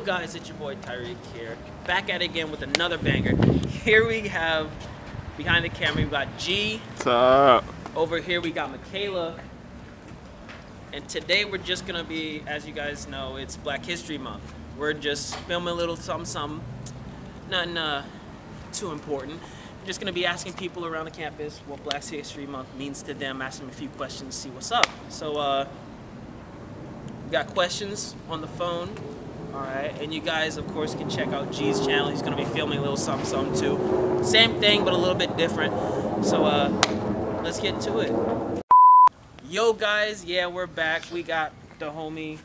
guys, it's your boy Tyreek here, back at it again with another banger. Here we have, behind the camera, we got G. What's up? Over here we got Michaela. And today we're just gonna be, as you guys know, it's Black History Month. We're just filming a little something, nothing too important. We're just gonna be asking people around the campus what Black History Month means to them, asking them a few questions, see what's up. So, we got questions on the phone. All right, and you guys, of course, can check out G's channel. He's gonna be filming a little something too. Same thing, but a little bit different. So, let's get to it. Yo, guys, yeah, we're back. We got the homie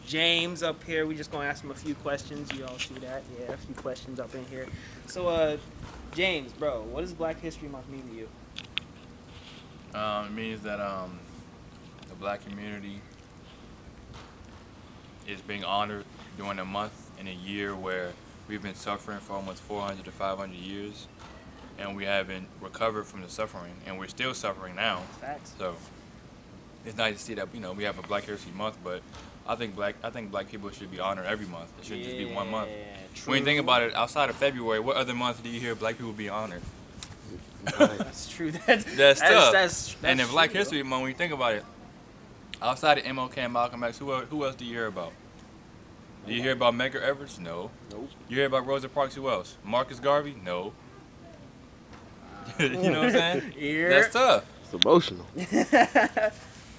James up here. We just gonna ask him a few questions. You all see that? Yeah, a few questions up in here. So, James, bro, what does Black History Month mean to you? It means that the black community is being honored during a month in a year where we've been suffering for almost 400 to 500 years, and we haven't recovered from the suffering, and we're still suffering now. Facts. So it's nice to see that, you know, we have a Black History Month, but I think black people should be honored every month. It shouldn't just be 1 month. True. When you think about it, outside of February, what other month do you hear black people be honored? That's true. That's tough. That's and in Black true, History Month, when you think about it, outside of MLK and Malcolm X, who else do you hear about? Do you hear about Medgar Evers? No. Nope. You hear about Rosa Parks? Who else? Marcus Garvey? No. You know what I'm saying? Yeah. That's tough. It's emotional.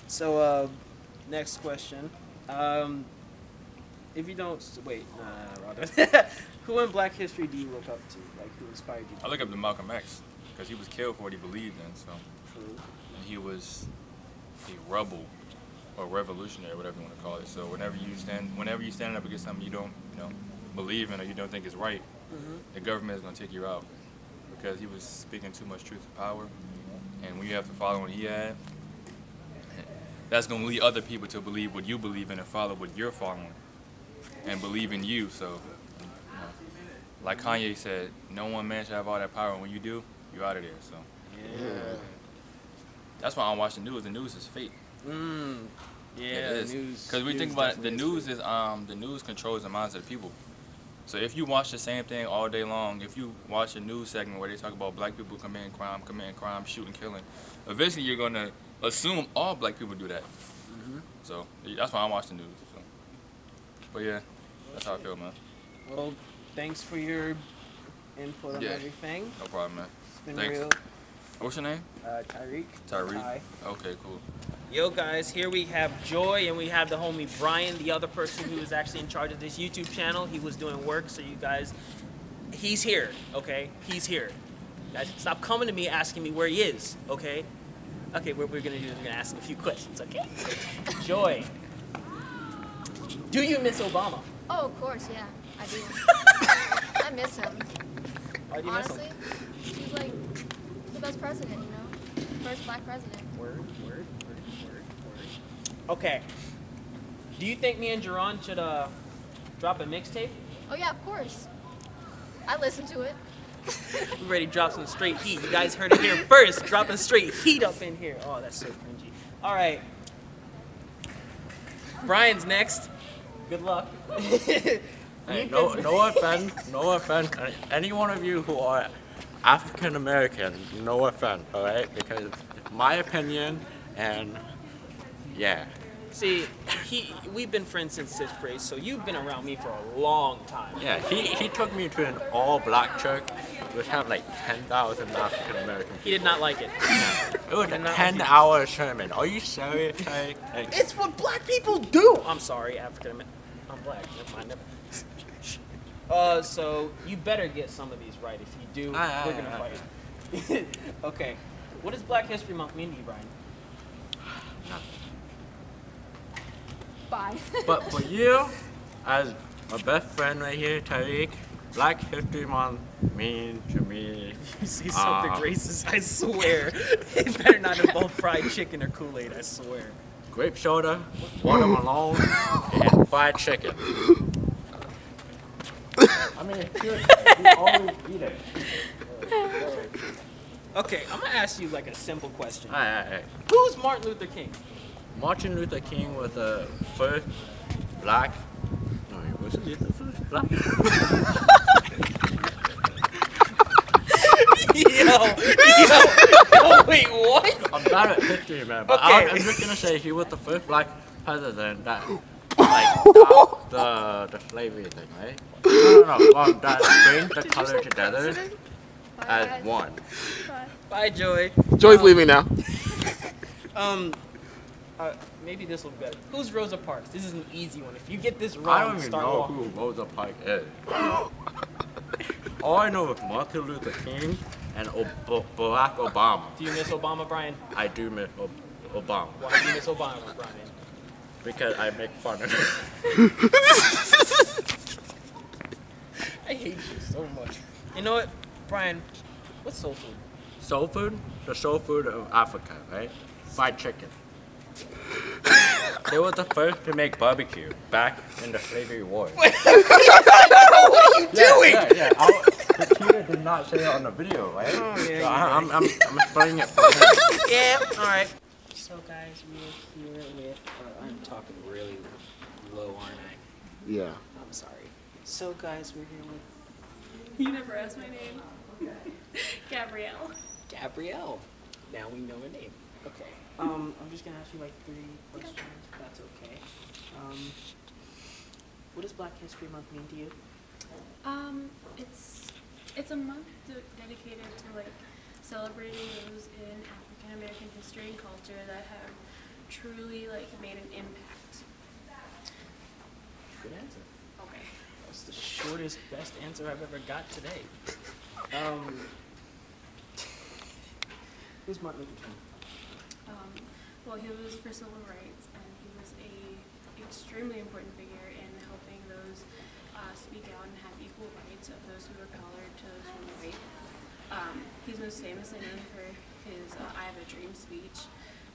So, next question. If you don't wait, who in Black history do you look up to? Like, who inspired you? I look up to Malcolm X because he was killed for what he believed in. So, True. and he was a rebel or revolutionary, whatever you want to call it. So, whenever you stand up against something you don't, believe in or you don't think is right, the government is going to take you out because he was speaking too much truth and power. And when you have to follow what he had, that's going to lead other people to believe what you believe in and follow what you're following and believe in you. So, like Kanye said, no one man should have all that power. And when you do, you're out of there. So, Yeah. that's why I don't watch the news. The news is fake. Yeah, It is. Because we think about it, the news is the news controls the minds of the people. So if you watch the same thing all day long, if you watch a news segment where they talk about black people committing crime, shooting, killing, eventually you're gonna assume all black people do that. So that's why I watch the news. So. But yeah, that's how I feel, man. Well, thanks for your input on everything. No problem, man. It's been Thanks. real. What's your name? Tyreek. Tyreek. Hi. Okay, cool. Yo, guys, here we have Joy, and we have the homie Brian, the other person who is actually in charge of this YouTube channel. He was doing work, so you guys, he's here, okay? He's here. Guys, stop coming to me asking me where he is, okay? Okay, what we're gonna do is we're gonna ask him a few questions, okay? Joy, do you miss Obama? Oh, of course, yeah, I do. I miss him. Why do you miss Honestly, him? he's like the best president, first black president. Word. Okay. Do you think me and Gerrons should drop a mixtape? Oh yeah, of course. I listen to it. We ready to drop some straight heat. You guys heard it here first. Dropping straight heat up in here. Oh, that's so cringy. All right. Brian's next. Good luck. Hey, no offense. Any one of you who are African American, no offense, all right? Because my opinion, and yeah. See, we've been friends since 6th grade, so you've been around me for a long time. Yeah, he took me to an all-black church, which had like 10,000 African American people. He did not like it. It was a 10-hour sermon. Are you serious? Like, It's what black people do. I'm sorry, African American. I'm black. Never mind. So you better get some of these right. If you do, we're gonna fight. Okay. What does Black History Month mean to you, Brian? Bye. but for you, as my best friend right here, Tyreek, Black History Month means to me. You see something racist, I swear. It better not involve fried chicken or Kool-Aid, I swear. Grape soda, watermelon, and fried chicken. I mean, you always eat it. Okay, I'm gonna ask you like a simple question. Alright. Who's Martin Luther King? Martin Luther King was the first black, no, he Was he the first black? Yo, wait, what? I'm bad at history, man, but Okay. I'm just gonna say he was the first black president that, like, stopped the slavery thing, right? No, that brings the color together as one. Bye, Joy. Joy's leaving now. Maybe this will be better. Who's Rosa Parks? This is an easy one. If you get this wrong, I don't even start know walking. who Rosa Parks is. All I know is Martin Luther King and Barack Obama. Do you miss Obama, Brian? I do miss Obama. Why do you miss Obama, Brian? Because I make fun of him. I hate you so much. You know what, Brian? What's soul food? Soul food? The soul food of Africa, right? Fried chicken. They were the first to make barbecue back in the slavery wars. What are you doing? Yeah. The cheater did not say it on the video, right? Oh, yeah, So I'm explaining it for him. Yeah, alright. So guys, we're here with, I'm talking really low, aren't I? Yeah. I'm sorry. So guys, we're here with You never asked my name. Gabrielle. Gabrielle. Now we know her name. Okay. I'm just gonna ask you like 3 questions, if that's okay. What does Black History Month mean to you? It's a month dedicated to like celebrating those in African American history and culture that have truly like made an impact. Good answer. Okay. That's the shortest, best answer I've ever got today. Who's Martin Luther King? Well, he was for civil rights, and he was a extremely important figure in helping those speak out and have equal rights of those who were colored to those who were white. He's most famously known for his "I Have a Dream" speech,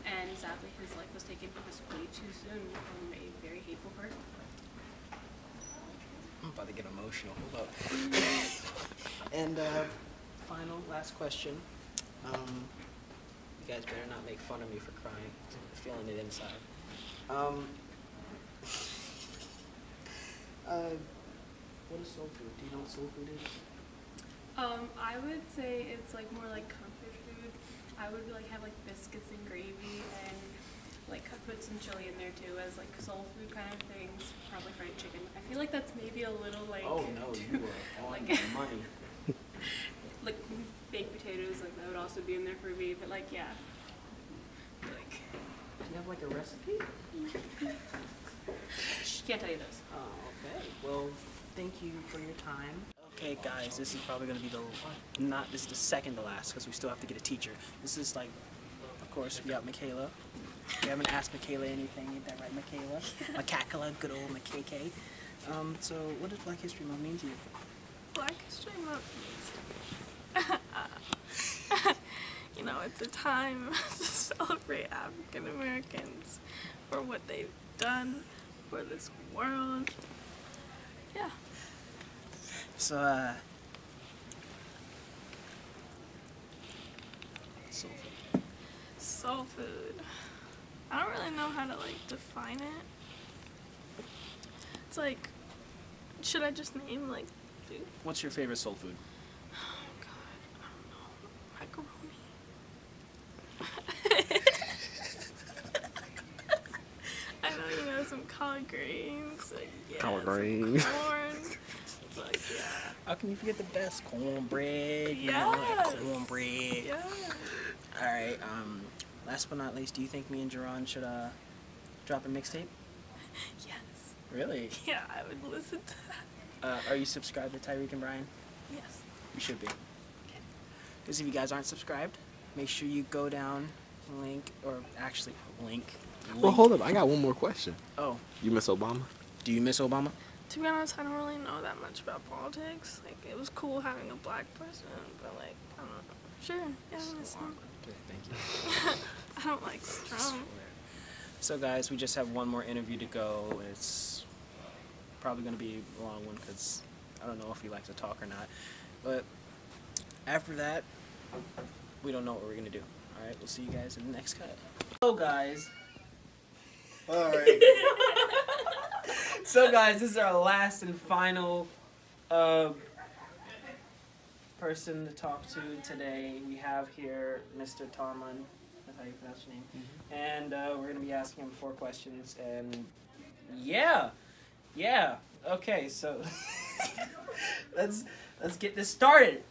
and sadly, his life was taken from us way too soon from a very hateful person. I'm about to get emotional. Hold up. And final, last question. You guys better not make fun of me for crying. I'm feeling it inside. What is soul food? Do you know what soul food is? I would say it's like more like comfort food. I would like have like biscuits and gravy and like put some chili in there too as like soul food kind of things. Probably fried chicken. I feel like that's maybe a little like. Oh no, you are on like, money. Like baked potatoes, like that would also be in there for me. But like yeah, like Do you have like a recipe? can't tell you those. Oh, okay. Well, thank you for your time. Okay, guys, this is probably gonna be this is the second to last because we still have to get a teacher. This is like, of course, we got Michaela. We haven't asked Michaela anything, ain't that right, Michaela? Macacala, good old McKK. So what does Black History Month mean to you? Black History Month you know, it's a time to celebrate African Americans for what they've done for this world. Yeah. So, soul food. Soul food. I don't really know how to like define it. It's like, should I just name like food? What's your favorite soul food? Oh God, I don't know. Macaroni. I know you know some collard greens. Like, yeah, Collard some greens. corn. Like yeah. How can you forget the best? Cornbread. You know, Yes. like cornbread. Yeah. All right. Last but not least, do you think me and Gerrons should drop a mixtape? Yes. Really? Yeah, I would listen to that. Are you subscribed to Tyreek&Bryan? Yes. You should be. Because if you guys aren't subscribed, make sure you go down, link. Well, hold up. I got one more question. Oh, You miss Obama? do you miss Obama? To be honest, I don't really know that much about politics. Like, it was cool having a black president, but like, I don't know. Sure, yeah, I miss him. Thank you. I don't like Trump. So guys, we just have one more interview to go. It's probably going to be a long one because I don't know if he likes to talk or not. But after that, we don't know what we're going to do. All right, we'll see you guys in the next cut. Hello, guys. All right. So guys, this is our last and final person to talk to today. We have here Mr. Tomlin. That's how you pronounce your name. And we're going to be asking him 4 questions. And yeah. Okay, so let's get this started.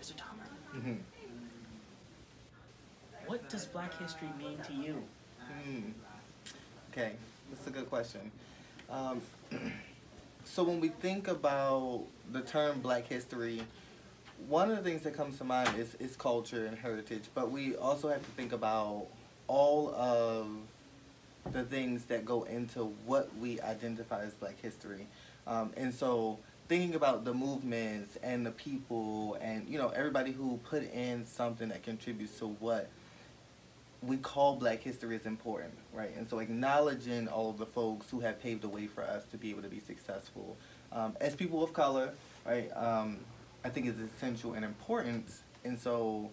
Mr. Tomlin. What does Black history mean to you? Okay, that's a good question. So when we think about the term Black history, one of the things that comes to mind is culture and heritage, but we also have to think about all of the things that go into what we identify as Black history. And so thinking about the movements and the people and, you know, everybody who put in something that contributes to what we call Black history is important, right? And so acknowledging all of the folks who have paved the way for us to be able to be successful. As people of color, right, I think is essential and important. And so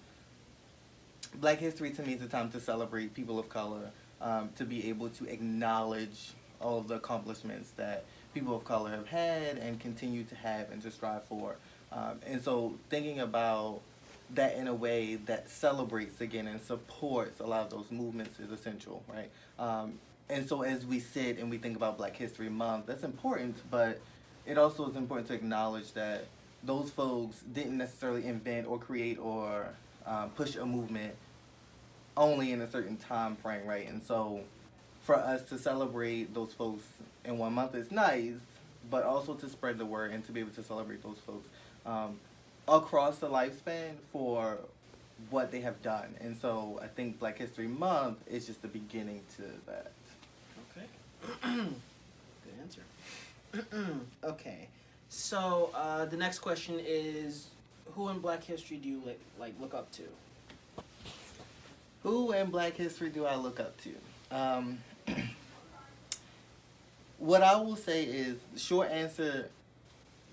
Black history to me is a time to celebrate people of color, to be able to acknowledge all of the accomplishments that people of color have had and continue to have and to strive for. And so thinking about that in a way that celebrates again and supports a lot of those movements is essential, right? And so as we sit and we think about Black History Month, that's important, but it also is important to acknowledge that those folks didn't necessarily invent or create or push a movement only in a certain time frame, right? And so for us to celebrate those folks in one month is nice, but also to spread the word and to be able to celebrate those folks across the lifespan for what they have done. And so I think Black History Month is just the beginning to that. Okay. Good answer. Okay. So the next question is, who in Black history do you look up to? Who in Black history do I look up to? What I will say is, short answer,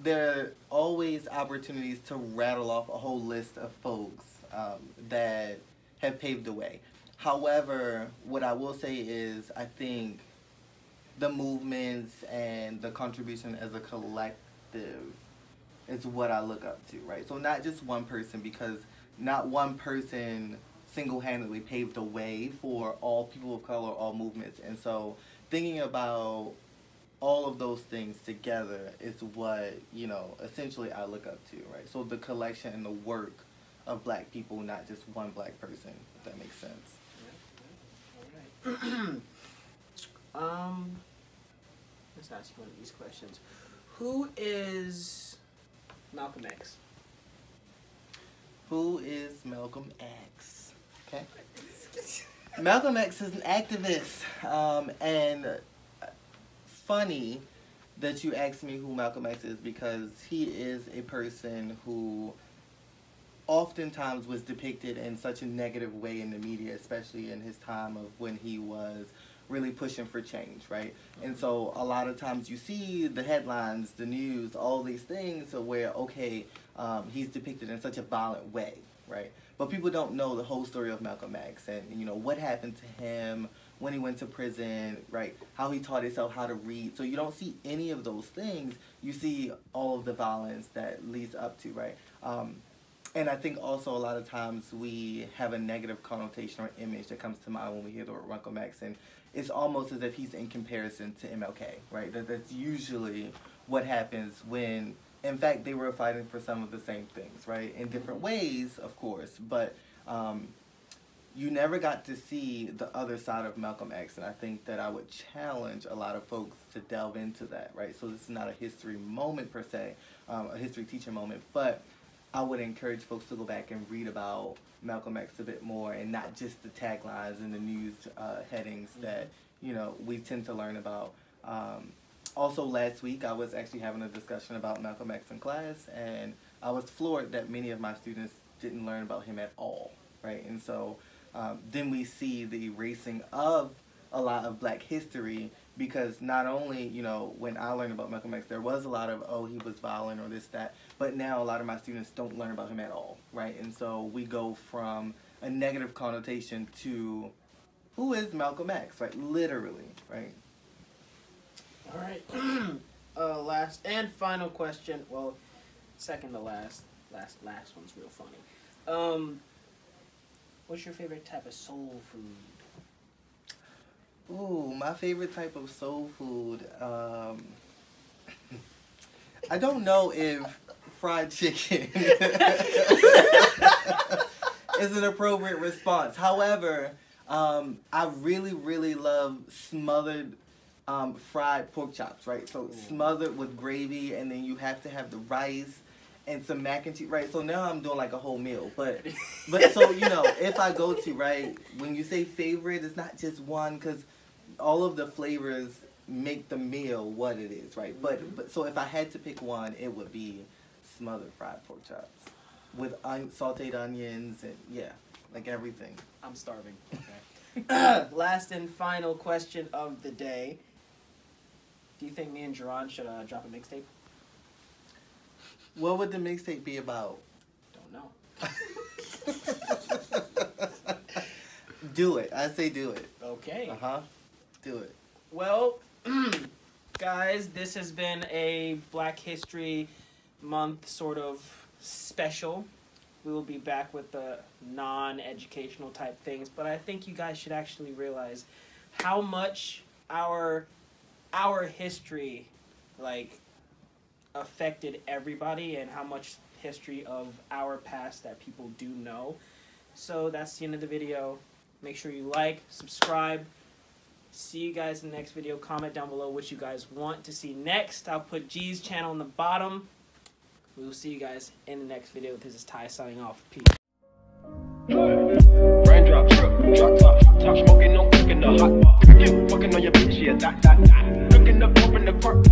there are always opportunities to rattle off a whole list of folks that have paved the way. However, what I will say is I think the movements and the contribution as a collective is what I look up to, right? So not just one person, because not one person single-handedly paved the way for all people of color, all movements. And so thinking about all of those things together is what, you know, essentially I look up to, right? So the collection and the work of Black people, not just one Black person, if that makes sense. All right. Let's ask you one of these questions. Who is Malcolm X? Who is Malcolm X? Okay. Malcolm X is an activist, and funny that you asked me who Malcolm X is, because he is a person who oftentimes was depicted in such a negative way in the media, especially in his time of when he was really pushing for change, right? And so a lot of times you see the headlines, the news, all these things where, okay, he's depicted in such a violent way, right? But people don't know the whole story of Malcolm X and, you know, what happened to him when he went to prison, right? How he taught himself how to read. So you don't see any of those things. You see all of the violence that leads up to, right? And I think also a lot of times we have a negative connotation or image that comes to mind when we hear the word Malcolm X, and it's almost as if he's in comparison to MLK, right? That's usually what happens when, in fact, they were fighting for some of the same things, right? In different ways, of course, but you never got to see the other side of Malcolm X, and I think that I would challenge a lot of folks to delve into that, right? So this is not a history moment per se, a history teaching moment, but I would encourage folks to go back and read about Malcolm X a bit more, and not just the taglines and the news headings that, you know, we tend to learn about. Also last week I was actually having a discussion about Malcolm X in class, and I was floored that many of my students didn't learn about him at all, right? And so then we see the erasing of a lot of Black history, because not only, you know, when I learned about Malcolm X, there was a lot of, oh, he was violent or this, that, but now a lot of my students don't learn about him at all, right? And so we go from a negative connotation to, who is Malcolm X, right? Literally, right? All right. Last and final question. Well, second to last. Last one's real funny. What's your favorite type of soul food? Ooh, my favorite type of soul food. I don't know if fried chicken is an appropriate response. However, I really, really love smothered fried pork chops, right? So smothered with gravy, and then you have to have the rice and some mac and cheese, right? So now I'm doing like a whole meal. But so, you know, if I go to, right, when you say favorite, it's not just one, because all of the flavors make the meal what it is, right? But so if I had to pick one, it would be smothered fried pork chops with sauteed onions and, yeah, like everything. I'm starving. Okay. Last and final question of the day. Do you think me and Gerrons should drop a mixtape? What would the mixtape be about? Don't know. Do it. I say do it. Okay. Do it. Well, guys, this has been a Black History Month sort of special. We will be back with the non-educational type things, but I think you guys should actually realize how much our history, like, affected everybody, and how much history of our past that people do know. So that's the end of the video. Make sure you like, subscribe. See you guys in the next video. Comment down below what you guys want to see next. I'll put G's channel in the bottom. We will see you guys in the next video. This is Ty signing off. Peace. Raindrop, drop top, smoking, no cooking the hot pot. Fucking on your bitch, yeah, that. Looking up, open the park.